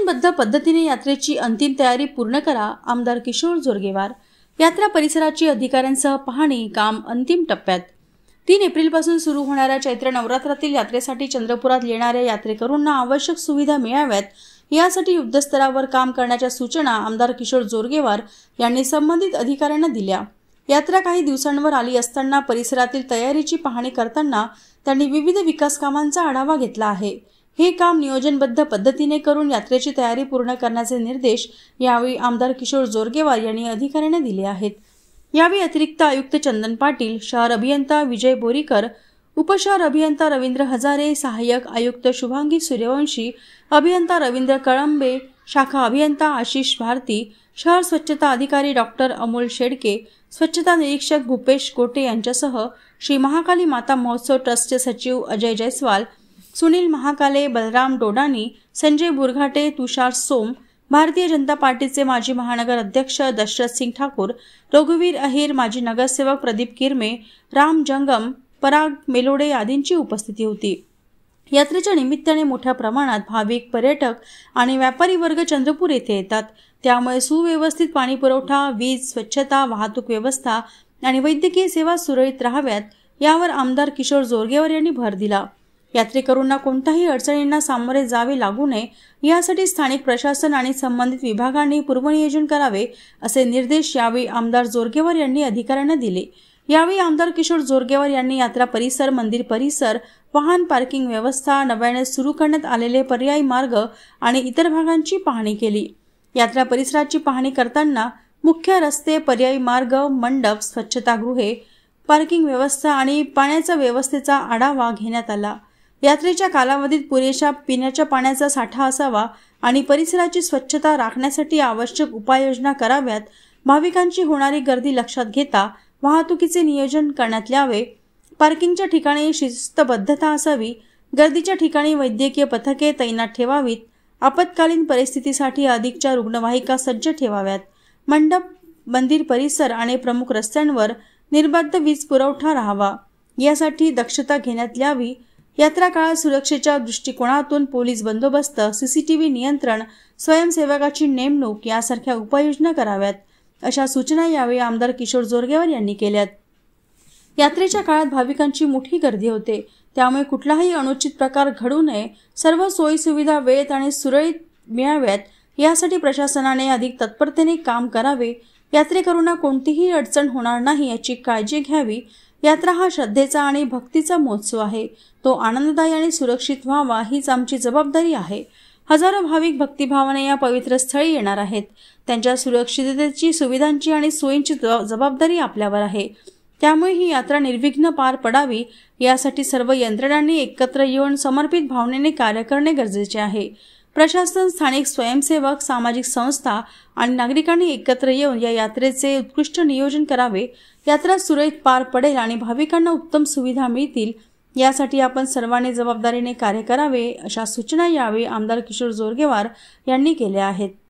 नियोजनबद्ध पद्धतीने यात्रेची अंतिम तयारी पूर्ण करा, आमदार किशोर जोरगेवार। यात्रा परिसराची अधिकाऱ्यांसह पाहणी काम अंतिम टप्प्यात। 3 एप्रिलपासून सुरू होणाऱ्या चैत्र नवरात्रातील यात्रेसाठी चंद्रपुरात येणाऱ्या यात्रेकरूंना आवश्यक सुविधा मिळाव्यात, यासाठी युद्धस्तरावर काम करण्याच्या सूचना आमदार किशोर जोरगेवार यांनी संबंधित अधिकाऱ्यांना दिल्या। यात्रा काही दिवसांवर आली असताना परिसरातील तयारीची पाहणी करताना त्यांनी विविध विकास कामांचा आढावा घेतला आहे। हे काम नियोजनबद्ध पद्धतीने करून यात्रेची तयारी पूर्ण करण्याचे निर्देश यावेळी आमदार किशोर जोरगेवार यांनी अधिकाऱ्यांना दिले आहेत। यावेळी अतिरिक्त आयुक्त चंदन पाटील, शहर अभियंता विजय बोरीकर, उपशहर अभियंता रवींद्र हजारे, सहाय्यक आयुक्त शुभांगी सूर्यवंशी, अभियंता रवींद्र कळंबे, शाखा अभियंता आशिष भारती, शहर स्वच्छता अधिकारी डॉक्टर अमोल शेडके, स्वच्छता निरीक्षक भूपेश गोटे यांच्यासह श्री महाकाली माता महोत्सव ट्रस्टचे सचिव अजय जयस्वाल, सुनील महाकाले, बलराम डोडानी, संजय बुरघाटे, तुषार सोम, भारतीय जनता पार्टीचे माजी महानगर अध्यक्ष दशरथ सिंग ठाकूर, रघुवीर अहिर, माजी नगरसेवक प्रदीप किरमे, राम जंगम, पराग मेलोडे आदींची उपस्थिती होती। यात्रेच्या निमित्ताने मोठ्या प्रमाणात भाविक, पर्यटक आणि व्यापारी वर्ग चंद्रपूर येथे येतात। त्यामुळे सुव्यवस्थित पाणी पुरवठा, वीज, स्वच्छता, वाहतूक व्यवस्था आणि वैद्यकीय सेवा सुरळीत राहाव्यात, यावर आमदार किशोर जोरगेवार यांनी भर दिला। यात्रेकरूंना कोणत्याही अडचणींना सामोरे जावे लागू नये, यासाठी स्थानिक प्रशासन आणि संबंधित विभागांनी पूर्वनियोजन करावे, असे निर्देश यावेळी आमदार जोरगेवार यांनी अधिकाऱ्यांना दिले। यावेळी आमदार किशोर जोरगेवार यांनी यात्रा परिसर, मंदिर परिसर, वाहन पार्किंग व्यवस्था, नव्याने सुरू करण्यात आलेले पर्यायी मार्ग आणि इतर भागांची पाहणी केली। यात्रा परिसराची पाहणी करताना मुख्य रस्ते, पर्यायी मार्ग, मंडप, स्वच्छतागृहे, पार्किंग व्यवस्था आणि पाण्याच्या व्यवस्थेचा आढावा घेण्यात आला। यात्रेच्या कालावधीत पुरेशा पिण्याच्या पाण्याचा साठा असावा आणि परिसराची स्वच्छता राखण्यासाठी आवश्यक उपाययोजना कराव्यात। भाविकांची होणारी गर्दी लक्षात घेता वाहतुकीचे नियोजन करण्यात यावे। पार्किंगच्या ठिकाणी शिस्तबद्धता असावी। गर्दीच्या ठिकाणी वैद्यकीय पथके तैनात ठेवावीत। आपत्कालीन परिस्थितीसाठी अधिकच्या रुग्णवाहिका सज्ज ठेवाव्यात। मंडप, मंदिर परिसर आणि प्रमुख रस्त्यांवर निर्बाध वीज पुरवठा राहावा, यासाठी दक्षता घेण्यात यावी। यात्रा काळात सुरक्षेच्या दृष्टिकोनातून पोलीस बंदोबस्त, सीसीटीव्ही नियंत्रण, स्वयंसेवकाची नेमणूक यासारख्या उपाययोजना कराव्यात, अशा सूचना यावेळी आमदार किशोर जोरगेवार यांनी केल्यात। यात्रेच्या काळात भाविकांची मोठी गर्दी होते, त्यामुळे कुठलाही अनुचित प्रकार घडू नये, सर्व सोयी सुविधा वेळेत आणि सुरळीत मिळाव्यात, यासाठी प्रशासनाने अधिक तत्परतेने काम करावे। यात्रेकरूंना कोणतीही अडचण होणार नाही याची काळजी घ्यावी। यात्रा हा श्रद्धेचा आणि भक्तीचा महोत्सव आहे, तो आनंददायी आणि सुरक्षित व्हावा हीच आमची जबाबदारी आहे। हजारो भाविक भक्तिभावाने या पवित्र स्थळी येणार आहेत, त्यांच्या सुरक्षिततेची, सुविधांची आणि सोयींची जबाबदारी आपल्यावर आहे। त्यामुळे ही यात्रा निर्विघ्न पार पडावी, यासाठी सर्व यंत्रणांनी एकत्र येऊन समर्पित भावनेने कार्य करणे गरजेचे आहे। प्रशासन, स्थानिक स्वयंसेवक, सामाजिक संस्था आणि नागरिकांनी एकत्र येऊन या यात्रेचे उत्कृष्ट नियोजन करावे। यात्रा सुरळीत पार पडेल आणि भाविकांना उत्तम सुविधा मिळतील, यासाठी आपण सर्वांनी जबाबदारीने कार्य करावे, अशा सूचना यावेळी आमदार किशोर जोरगेवार यांनी केल्या आहेत।